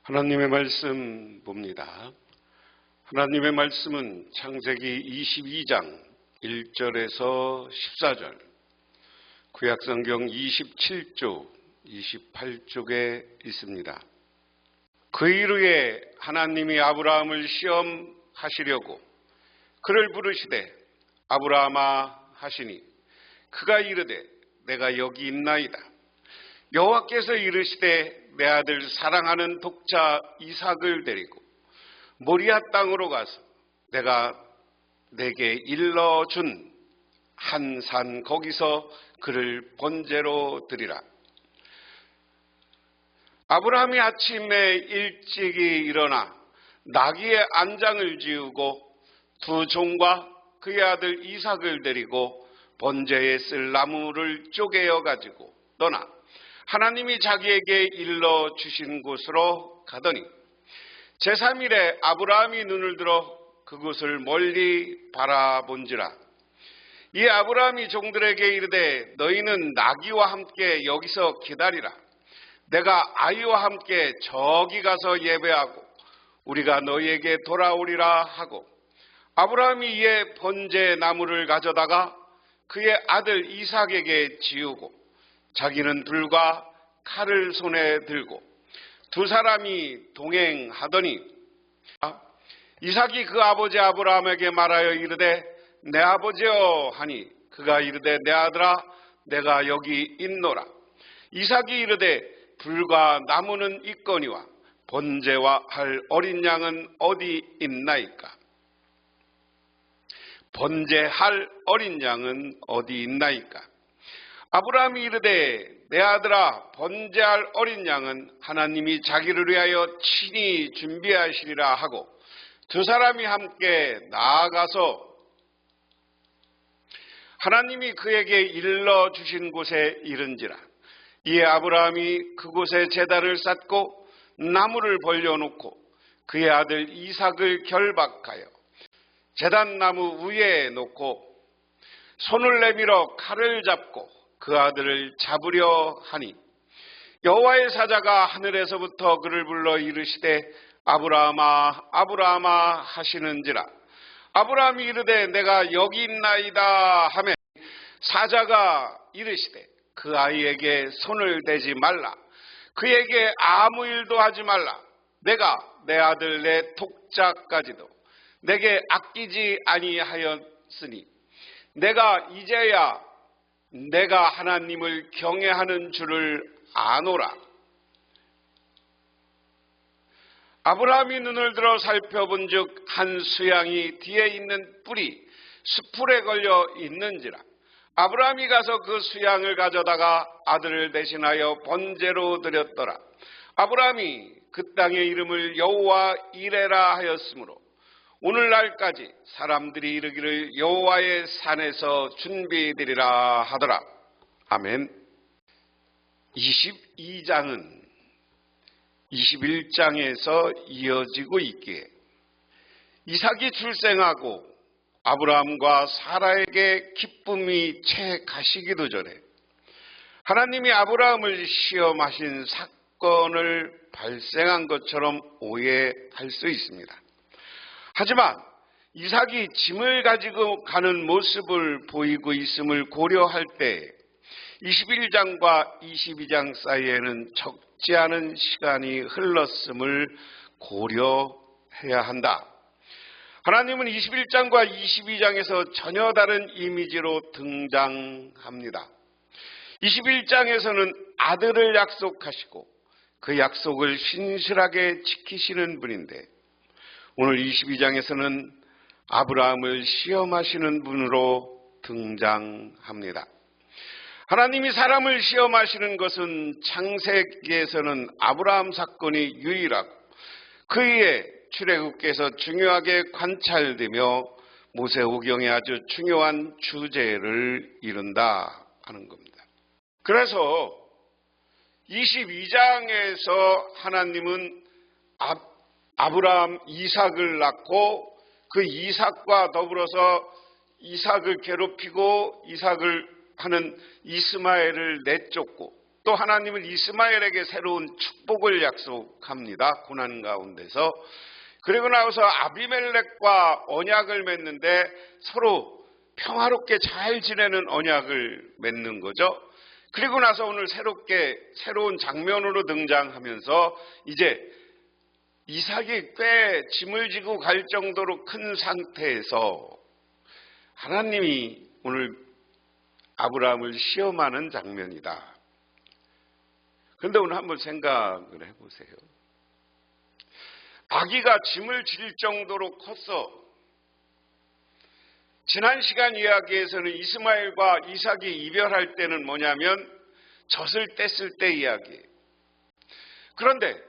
하나님의 말씀 봅니다. 하나님의 말씀은 창세기 22장 1절에서 14절, 구약성경 27조 28쪽에 있습니다. 그 이후에 하나님이 아브라함을 시험하시려고 그를 부르시되 아브라함아 하시니 그가 이르되 내가 여기 있나이다. 여호와께서 이르시되 내 아들 사랑하는 독자 이삭을 데리고 모리아 땅으로 가서 내가 내게 일러준 한 산 거기서 그를 번제로 드리라. 아브라함이 아침에 일찍이 일어나 나귀의 안장을 지우고 두 종과 그의 아들 이삭을 데리고 번제에 쓸 나무를 쪼개어 가지고 떠나 하나님이 자기에게 일러주신 곳으로 가더니 제3일에 아브라함이 눈을 들어 그곳을 멀리 바라본지라. 이 아브라함이 종들에게 이르되 너희는 나귀와 함께 여기서 기다리라. 내가 아이와 함께 저기 가서 예배하고 우리가 너희에게 돌아오리라 하고, 아브라함이 이에 번제 나무를 가져다가 그의 아들 이삭에게 지우고 자기는 불과 칼을 손에 들고 두 사람이 동행하더니 이삭이 그 아버지 아브라함에게 말하여 이르되 내 아버지여 하니 그가 이르되 내 아들아 내가 여기 있노라. 이삭이 이르되 불과 나무는 있거니와 번제와 할 어린 양은 어디 있나이까? 번제할 어린 양은 어디 있나이까? 아브라함이 이르되 내 아들아 번제할 어린 양은 하나님이 자기를 위하여 친히 준비하시리라 하고 두 사람이 함께 나아가서 하나님이 그에게 일러주신 곳에 이른지라. 이에 아브라함이 그곳에 제단을 쌓고 나무를 벌려놓고 그의 아들 이삭을 결박하여 제단 나무 위에 놓고 손을 내밀어 칼을 잡고 그 아들을 잡으려 하니 여호와의 사자가 하늘에서부터 그를 불러 이르시되 아브라함아 아브라함아 하시는지라. 아브라함이 이르되 내가 여기 있나이다 하매 사자가 이르시되 그 아이에게 손을 대지 말라. 그에게 아무 일도 하지 말라. 내가 내 아들 내 독자까지도 내게 아끼지 아니하였으니 내가 이제야 내가 하나님을 경외하는 줄을 아노라. 아브라함이 눈을 들어 살펴본즉 한 수양이 뒤에 있는 뿔이 수풀에 걸려 있는지라. 아브라함이 가서 그 수양을 가져다가 아들을 대신하여 번제로 드렸더라. 아브라함이 그 땅의 이름을 여호와 이레라 하였으므로 오늘날까지 사람들이 이르기를 여호와의 산에서 준비되리라 하더라. 아멘. 22장은 21장에서 이어지고 있기에 이삭이 출생하고 아브라함과 사라에게 기쁨이 채 가시기도 전에 하나님이 아브라함을 시험하신 사건을 발생한 것처럼 오해할 수 있습니다. 하지만 이삭이 짐을 가지고 가는 모습을 보이고 있음을 고려할 때 21장과 22장 사이에는 적지 않은 시간이 흘렀음을 고려해야 한다. 하나님은 21장과 22장에서 전혀 다른 이미지로 등장합니다. 21장에서는 아들을 약속하시고 그 약속을 신실하게 지키시는 분인데 오늘 22장에서는 아브라함을 시험하시는 분으로 등장합니다. 하나님이 사람을 시험하시는 것은 창세기에서는 아브라함 사건이 유일하고 그 이에 출애굽기에서 중요하게 관찰되며 모세오경의 아주 중요한 주제를 이룬다 하는 겁니다. 그래서 22장에서 하나님은 아브라함 이삭을 낳고 그 이삭과 더불어서 이삭을 괴롭히고 이삭을 하는 이스마엘을 내쫓고 또 하나님은 이스마엘에게 새로운 축복을 약속합니다. 고난 가운데서. 그리고 나서 아비멜렉과 언약을 맺는데 서로 평화롭게 잘 지내는 언약을 맺는 거죠. 그리고 나서 오늘 새로운 장면으로 등장하면서 이제 이삭이 꽤 짐을 지고 갈 정도로 큰 상태에서 하나님이 오늘 아브라함을 시험하는 장면이다. 그런데 오늘 한번 생각을 해보세요. 아기가 짐을 질 정도로 컸어. 지난 시간 이야기에서는 이스마엘과 이삭이 이별할 때는 뭐냐면 젖을 뗐을 때 이야기예요. 그런데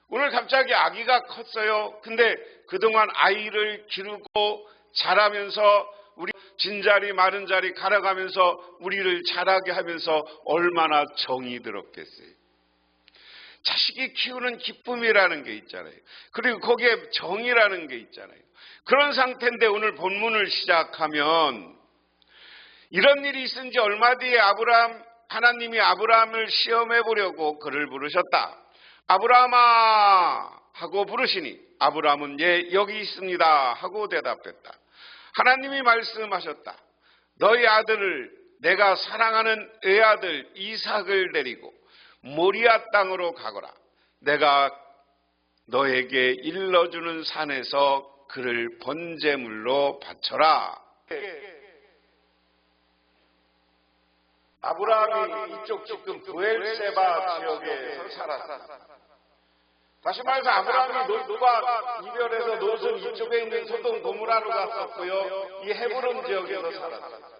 오늘 갑자기 아기가 컸어요. 근데 그동안 아이를 기르고 자라면서 우리 진자리 마른 자리 갈아가면서 우리를 자라게 하면서 얼마나 정이 들었겠어요. 자식이 키우는 기쁨이라는 게 있잖아요. 그리고 거기에 정이라는 게 있잖아요. 그런 상태인데 오늘 본문을 시작하면 이런 일이 있은 지 얼마 뒤에 하나님이 아브라함을 시험해 보려고 그를 부르셨다. 아브라함아 하고 부르시니 아브라함은 예 여기 있습니다 하고 대답했다. 하나님이 말씀하셨다. 너희 아들을 내가 사랑하는 외아들 이삭을 데리고 모리아 땅으로 가거라. 내가 너에게 일러주는 산에서 그를 번제물로 바쳐라. 아브라함이 이쪽 지금 브엘세바 지역에서 살았다. 다시 말해서 아브라함이 롯과 이별해서 롯은 이쪽에 있는 소돔 고모라로 갔었고요. 이 헤브론 지역에서 살았다.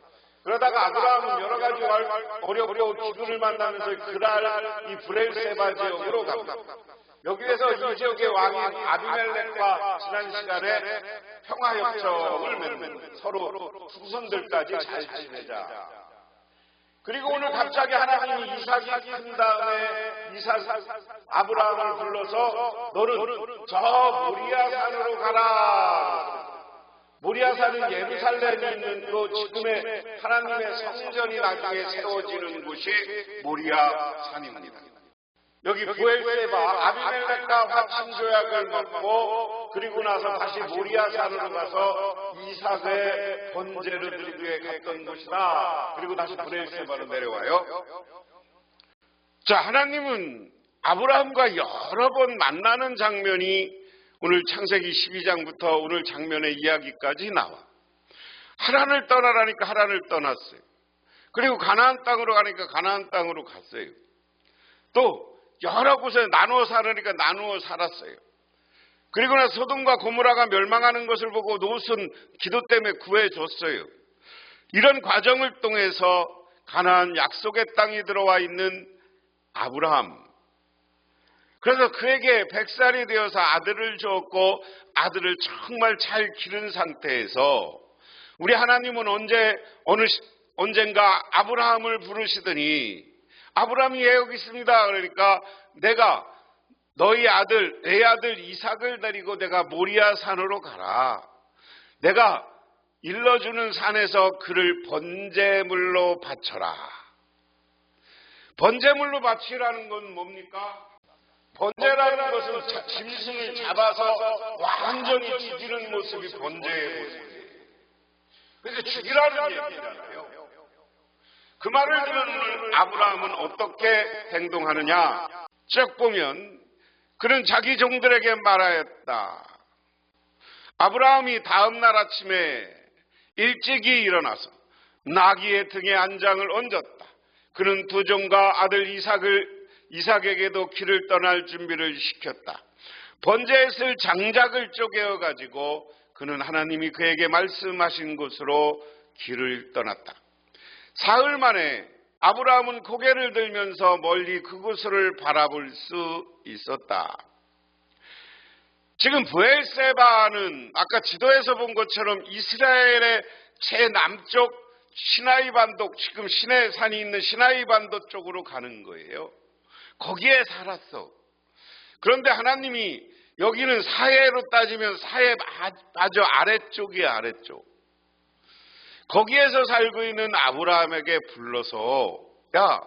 그러다가 아브라함은 여러 가지 어렵고 기근을 만나면서 그랄 이 브엘세바 지역으로 갑니다. 여기에서 이 지역의 왕인 아비멜렉과 지난 시간에 평화협정을 맺는 서로 후손들까지 잘 지내자. 그리고 오늘 갑자기 하나님이 이삭이 큰 다음에 아브라함을 불러서 너는 저 모리아 산으로 가라. 모리아 산은 예루살렘이 있는 그 지금의 하나님의 성전이 나중에 세워지는 곳이 모리아 산입니다. 여기 브엘세바 아비멜렉과 화친 조약을 맺고 그리고 나서 다시 모리아 산으로 가서 이삭의 번제를 드리기 위해 갔던 곳이다. 그리고 다시 브엘세바로 내려와요. 자, 하나님은 아브라함과 여러 번 만나는 장면이 오늘 창세기 12장부터 오늘 장면의 이야기까지 나와. 하란을 떠나라니까 하란을 떠났어요. 그리고 가나안 땅으로 가니까 가나안 땅으로 갔어요. 또 여러 곳에 나누어 살으니까 나누어 살았어요. 그리고 나서 소돔과 고모라가 멸망하는 것을 보고 롯은 기도 때문에 구해줬어요. 이런 과정을 통해서 가나안 약속의 땅에 들어와 있는 아브라함. 그래서 그에게 100살이 되어서 아들을 주었고 아들을 정말 잘 기른 상태에서 우리 하나님은 언젠가 아브라함을 부르시더니 아브라함이 여기 있습니다. 그러니까 내가 너희 내 아들 이삭을 데리고 내가 모리아 산으로 가라. 내가 일러주는 산에서 그를 번제물로 바쳐라. 번제물로 바치라는 건 뭡니까? 번제라는 것은 짐승을 잡아서 완전히 죽이는 모습이 번제의 모습이에요. 그래서 죽이라는 얘기잖아요. 그 말을 들은 오늘 아브라함은 어떻게 행동하느냐? 쭉 보면 그는 자기 종들에게 말하였다. 아브라함이 다음 날 아침에 일찍이 일어나서 나귀의 등에 안장을 얹었다. 그는 두 종과 아들 이삭에게도 길을 떠날 준비를 시켰다. 번제에 쓸 장작을 쪼개어 가지고 그는 하나님이 그에게 말씀하신 곳으로 길을 떠났다. 사흘 만에 아브라함은 고개를 들면서 멀리 그곳을 바라볼 수 있었다. 지금 브엘세바는 아까 지도에서 본 것처럼 이스라엘의 최남쪽 시나이 반도, 지금 시내 산이 있는 시나이 반도 쪽으로 가는 거예요. 거기에 살았어. 그런데 하나님이 여기는 사해로 따지면 사해 아주 아래쪽이야, 아래쪽. 거기에서 살고 있는 아브라함에게 불러서 야,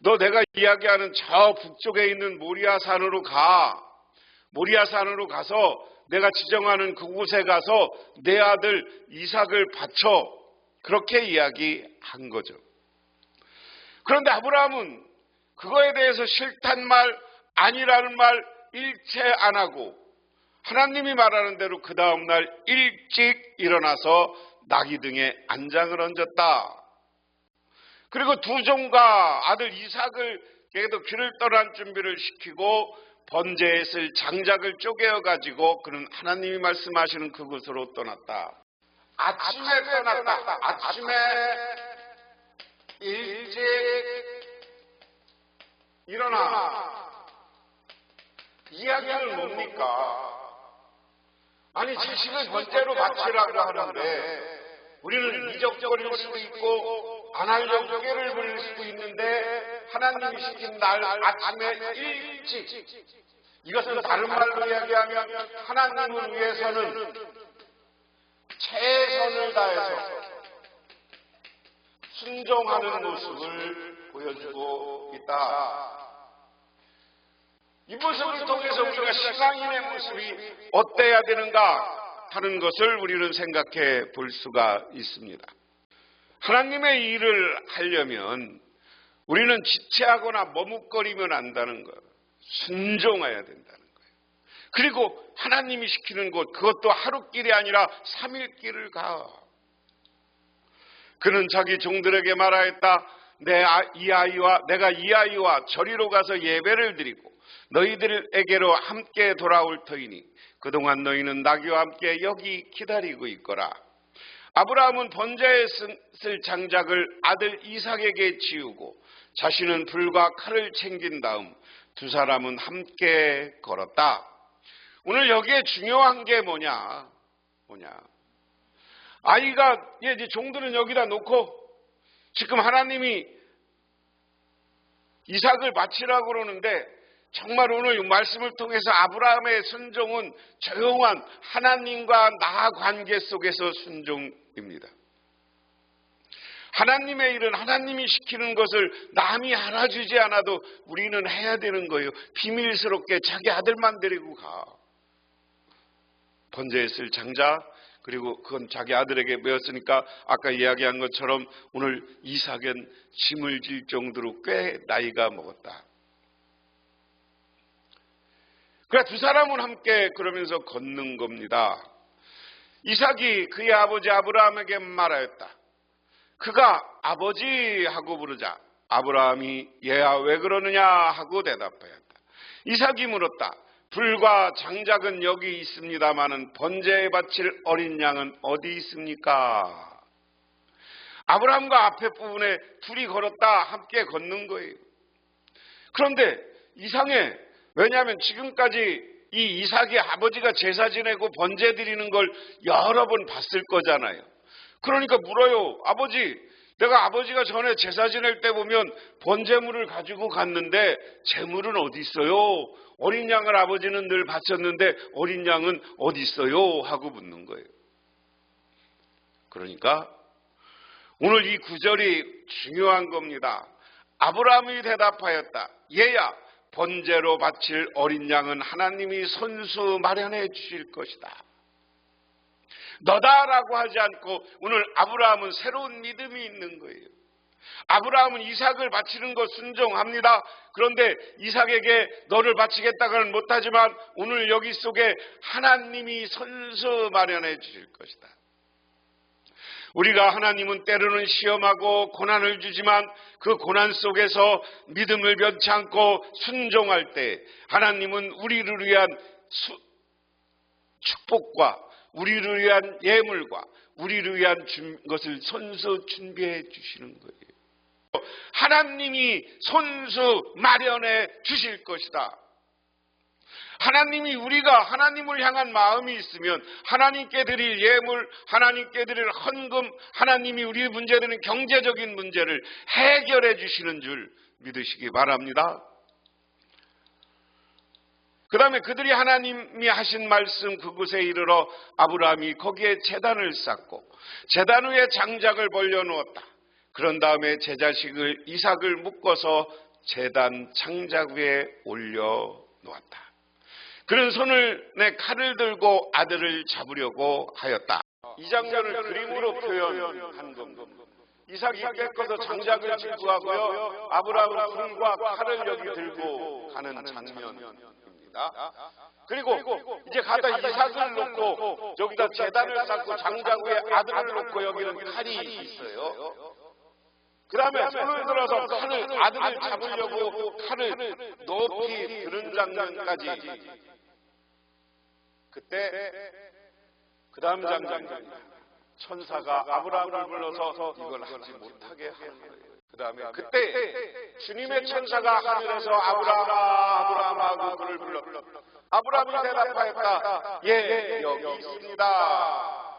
너 내가 이야기하는 저 북쪽에 있는 모리아산으로 가. 모리아산으로 가서 내가 지정하는 그곳에 가서 내 아들 이삭을 바쳐. 그렇게 이야기한 거죠. 그런데 아브라함은 그거에 대해서 싫단 말, 아니라는 말 일체 안 하고 하나님이 말하는 대로 그 다음날 일찍 일어나서 나귀 등에 안장을 얹었다. 그리고 두 종과 아들 이삭을 걔도 길을 떠날 준비를 시키고 번제에 쓸 장작을 쪼개어 가지고 그는 하나님이 말씀하시는 그곳으로 떠났다. 아침에 떠났다. 아침에 일찍 일어나. 이야기는 뭡니까? 아니 자식을 번제로 바치라고 하는데 우리는 이적거릴 수도 있고 안하려고 쪼개를 부릴 수도 있는데 하나님이 시킨 날 아침에 일찍, 이것은 다른 말로 이야기하면 하나님을 위해서는 최선을 다해서 순종하는 모습을 보여주고 있다. 이 모습을 통해서 우리가 신앙인의 모습이 어때야 되는가 하는 것을 우리는 생각해 볼 수가 있습니다. 하나님의 일을 하려면 우리는 지체하거나 머뭇거리면 안 된다는 거예요. 순종해야 된다는 거예요. 그리고 하나님이 시키는 곳, 그것도 하루길이 아니라 3일길을 가. 그는 자기 종들에게 말하였다. 내가 이 아이와 저리로 가서 예배를 드리고 너희들에게로 함께 돌아올 터이니 그동안 너희는 나귀와 함께 여기 기다리고 있거라. 아브라함은 번제에 쓸 장작을 아들 이삭에게 지우고 자신은 불과 칼을 챙긴 다음 두 사람은 함께 걸었다. 오늘 여기에 중요한 게 뭐냐? 아이가 이제 종들은 여기다 놓고 지금 하나님이 이삭을 바치라고 그러는데 정말 오늘 말씀을 통해서 아브라함의 순종은 조용한 하나님과 나 관계 속에서 순종입니다. 하나님의 일은 하나님이 시키는 것을 남이 알아주지 않아도 우리는 해야 되는 거예요. 비밀스럽게 자기 아들만 데리고 가. 번제에 쓸 장작, 그리고 그건 자기 아들에게 배웠으니까 아까 이야기한 것처럼 오늘 이삭은 짐을 질 정도로 꽤 나이가 먹었다. 그래 두 사람은 함께 그러면서 걷는 겁니다. 이삭이 그의 아버지 아브라함에게 말하였다. 그가 아버지 하고 부르자 아브라함이 얘야 왜 그러느냐 하고 대답하였다. 이삭이 물었다. 불과 장작은 여기 있습니다마는 번제에 바칠 어린 양은 어디 있습니까? 아브라함과 앞에 부분에 둘이 걸었다 함께 걷는 거예요. 그런데 이상해. 왜냐하면 지금까지 이 이삭이 아버지가 제사 지내고 번제 드리는 걸 여러 번 봤을 거잖아요. 그러니까 물어요. 아버지, 내가 아버지가 전에 제사 지낼 때 보면 번제물을 가지고 갔는데 제물은 어디 있어요? 어린 양을 아버지는 늘 바쳤는데 어린 양은 어디 있어요? 하고 묻는 거예요. 그러니까 오늘 이 구절이 중요한 겁니다. 아브라함이 대답하였다. 얘야, 번제로 바칠 어린 양은 하나님이 손수 마련해 주실 것이다. 너다라고 하지 않고 오늘 아브라함은 새로운 믿음이 있는 거예요. 아브라함은 이삭을 바치는 것 순종합니다. 그런데 이삭에게 너를 바치겠다고는 못하지만 오늘 여기 속에 하나님이 손수 마련해 주실 것이다. 우리가 하나님은 때로는 시험하고 고난을 주지만 그 고난 속에서 믿음을 변치 않고 순종할 때 하나님은 우리를 위한 축복과 우리를 위한 예물과 우리를 위한 것을 손수 준비해 주시는 거예요. 하나님이 손수 마련해 주실 것이다. 하나님이 우리가 하나님을 향한 마음이 있으면 하나님께 드릴 예물, 하나님께 드릴 헌금, 하나님이 우리 문제되는 경제적인 문제를 해결해 주시는 줄 믿으시기 바랍니다. 그 다음에 그들이 하나님이 하신 말씀 그곳에 이르러 아브라함이 거기에 제단을 쌓고 제단 위에 장작을 벌려놓았다. 그런 다음에 제 자식을 이삭을 묶어서 제단 창작 위에 올려 놓았다. 그는 손을 내 칼을 들고 아들을 잡으려고 하였다. 이 장면을 그림으로 표현한 겁니다. 이삭이 깨끗이 장작을 짚고하고요, 아브라함은 불과 칼을 여기 들고 가는 장면입니다. 그리고 이제 가다 이삭을 놓고 여기다 제단을 쌓고 장작 위에 아들을 놓고 여기는 칼이 있어요. 그 다음에 손을 들어서 아들을 잡으려고 칼을 높이 드는 장면까지. 그때 그 다음 장면입니다. 천사가 아브라함을 불러서 이걸 하지 못하게 하는 거예요. 그 다음에 그때 주님의 천사가 하늘에서 아브라함하고 그를 불러. 아브라함이 대답하였다. 예, 여기 있습니다.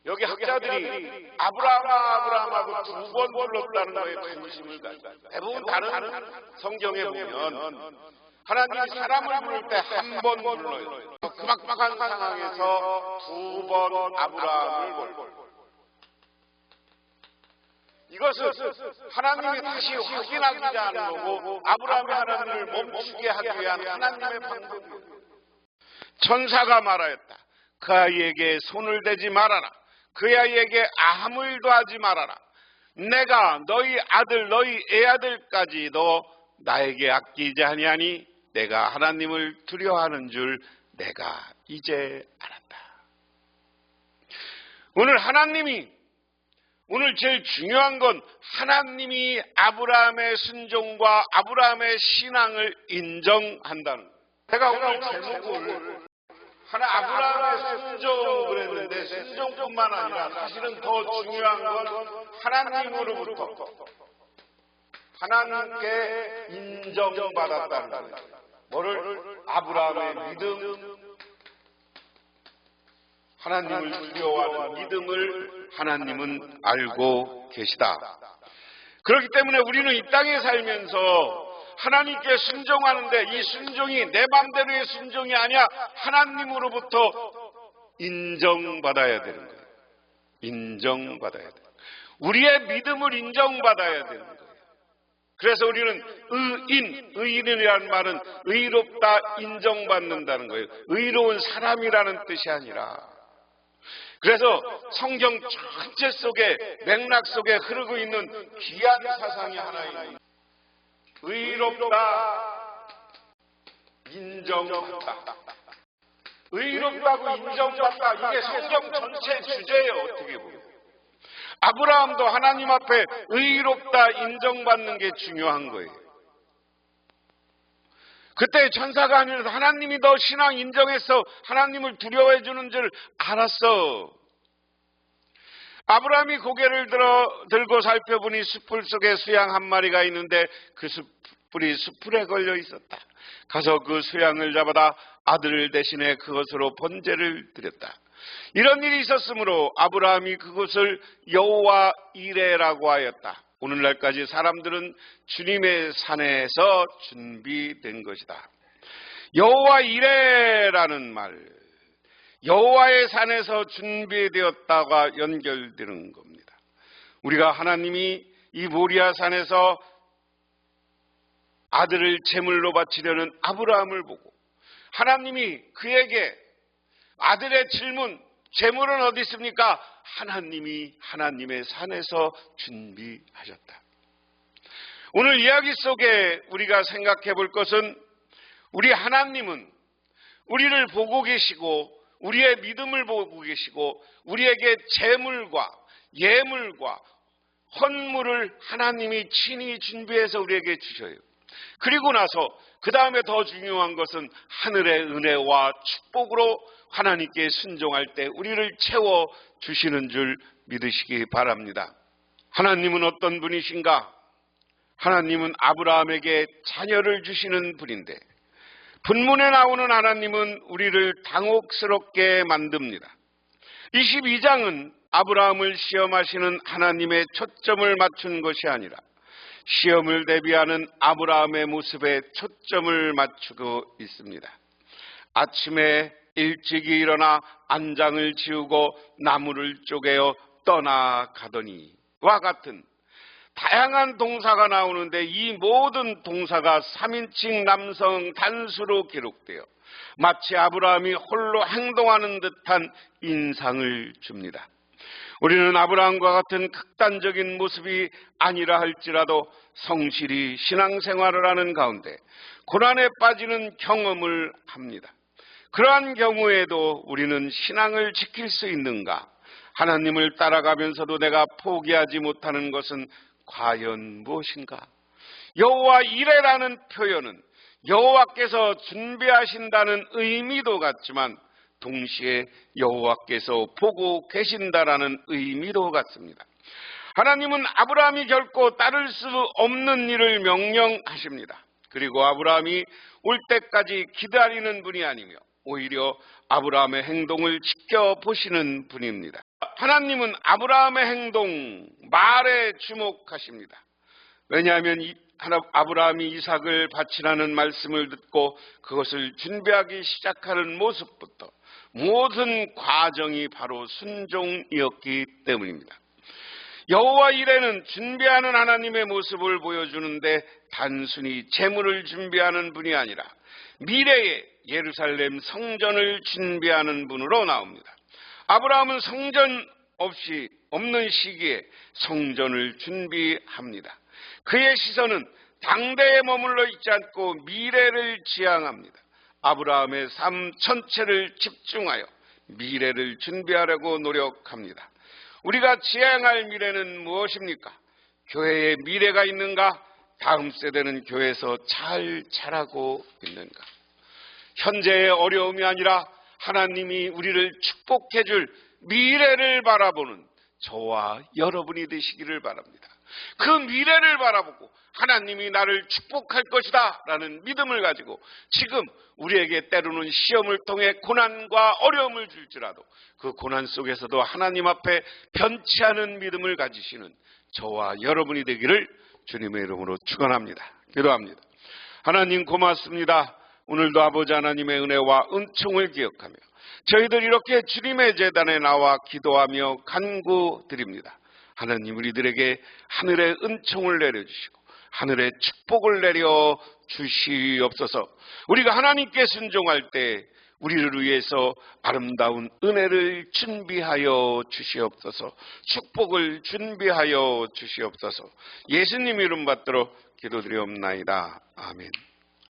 여기 학자들이 아브라함하고 두 번 불렀다는 거에 관심을 가져요. 대부분 다른 성경에 보면 하나님이 사람을 부를 때 한 번 불러요. 급박한 상황에서 두 번 아브라함을 불러요. 이것은 하나님이 다시 확인하고자 하는 거고, 아브라함이 하나님을 멈추게 하기 위한 하나님의 방법이에요. 천사가 말하였다. 그 아이에게 손을 대지 말아라. 그 아이에게 아무 일도 하지 말아라. 내가 너희 아들 너희 애아들까지도 나에게 아끼지 아니하니 내가 하나님을 두려워하는 줄 내가 이제 알았다. 오늘 제일 중요한 건 하나님이 아브라함의 순종과 아브라함의 신앙을 인정한다는 거예요. 제가 오늘 제목을 아브라함의 순종 그랬는데, 순종뿐만 아니라 사실은 더 중요한 건 하나님으로부터 하나님께 인정받았다는 거예요. 뭐를? 아브라함의 믿음, 하나님을 두려워하는 믿음을 하나님은 알고 계시다. 그렇기 때문에 우리는 이 땅에 살면서 하나님께 순종하는데, 이 순종이 내 마음대로의 순종이 아니야, 하나님으로부터 인정받아야 되는 거예요. 인정받아야 돼요. 우리의 믿음을 인정받아야 되는 거예요. 그래서 우리는 의인이라는 말은 의롭다, 인정받는다는 거예요. 의로운 사람이라는 뜻이 아니라. 그래서 성경 전체 속에, 맥락 속에 흐르고 있는 귀한 사상이 하나 있는, 의롭다, 인정받다. 의롭다고 인정받다, 이게 성경 전체 주제예요. 어떻게 보면 아브라함도 하나님 앞에 의롭다 인정받는 게 중요한 거예요. 그때 천사가 아니라 하나님이 너 신앙 인정했어, 하나님을 두려워해 주는 줄 알았어. 아브라함이 고개를 들고 살펴보니 숯불 속에 수양 한 마리가 있는데 그 숯불이 숯불에 걸려 있었다. 가서 그 수양을 잡아다 아들 대신에 그것으로 번제를 드렸다. 이런 일이 있었으므로 아브라함이 그곳을 여호와 이레라고 하였다. 오늘날까지 사람들은 주님의 산에서 준비된 것이다. 여호와 이레라는 말, 여호와의 산에서 준비되었다가 연결되는 겁니다. 우리가 하나님이 이 모리아 산에서 아들을 제물로 바치려는 아브라함을 보고 하나님이 그에게 아들의 질문, 제물은 어디 있습니까? 하나님이 하나님의 산에서 준비하셨다. 오늘 이야기 속에 우리가 생각해 볼 것은, 우리 하나님은 우리를 보고 계시고 우리의 믿음을 보고 계시고 우리에게 제물과 예물과 헌물을 하나님이 친히 준비해서 우리에게 주셔요. 그리고 나서 그 다음에 더 중요한 것은 하늘의 은혜와 축복으로 하나님께 순종할 때 우리를 채워주시는 줄 믿으시기 바랍니다. 하나님은 어떤 분이신가? 하나님은 아브라함에게 자녀를 주시는 분인데, 본문에 나오는 하나님은 우리를 당혹스럽게 만듭니다. 22장은 아브라함을 시험하시는 하나님의 초점을 맞춘 것이 아니라 시험을 대비하는 아브라함의 모습에 초점을 맞추고 있습니다. 아침에 일찍이 일어나 안장을 지우고 나무를 쪼개어 떠나가더니와 같은 다양한 동사가 나오는데 이 모든 동사가 3인칭 남성 단수로 기록되어 마치 아브라함이 홀로 행동하는 듯한 인상을 줍니다. 우리는 아브라함과 같은 극단적인 모습이 아니라 할지라도 성실히 신앙생활을 하는 가운데 고난에 빠지는 경험을 합니다. 그러한 경우에도 우리는 신앙을 지킬 수 있는가? 하나님을 따라가면서도 내가 포기하지 못하는 것은 과연 무엇인가? 여호와 이레라는 표현은 여호와께서 준비하신다는 의미도 같지만 동시에 여호와께서 보고 계신다라는 의미도 같습니다. 하나님은 아브라함이 결코 따를 수 없는 일을 명령하십니다. 그리고 아브라함이 올 때까지 기다리는 분이 아니며 오히려 아브라함의 행동을 지켜보시는 분입니다. 하나님은 아브라함의 행동, 말에 주목하십니다. 왜냐하면 아브라함이 이삭을 바치라는 말씀을 듣고 그것을 준비하기 시작하는 모습부터 모든 과정이 바로 순종이었기 때문입니다. 여호와 이레는 준비하는 하나님의 모습을 보여주는데 단순히 재물을 준비하는 분이 아니라 미래의 예루살렘 성전을 준비하는 분으로 나옵니다. 아브라함은 성전 없이 없는 시기에 성전을 준비합니다. 그의 시선은 당대에 머물러 있지 않고 미래를 지향합니다. 아브라함의 삶 전체를 집중하여 미래를 준비하려고 노력합니다. 우리가 지향할 미래는 무엇입니까? 교회에 미래가 있는가? 다음 세대는 교회에서 잘 자라고 있는가? 현재의 어려움이 아니라 하나님이 우리를 축복해 줄 미래를 바라보는 저와 여러분이 되시기를 바랍니다. 그 미래를 바라보고 하나님이 나를 축복할 것이다 라는 믿음을 가지고 지금 우리에게 때로는 시험을 통해 고난과 어려움을 줄지라도 그 고난 속에서도 하나님 앞에 변치 않은 믿음을 가지시는 저와 여러분이 되기를 주님의 이름으로 축원합니다. 기도합니다. 하나님 고맙습니다. 오늘도 아버지 하나님의 은혜와 은총을 기억하며 저희들 이렇게 주님의 제단에 나와 기도하며 간구드립니다. 하나님 우리들에게 하늘의 은총을 내려주시고 하늘의 축복을 내려 주시옵소서. 우리가 하나님께 순종할 때 우리를 위해서 아름다운 은혜를 준비하여 주시옵소서. 축복을 준비하여 주시옵소서. 예수님 이름 받들어 기도드리옵나이다. 아멘.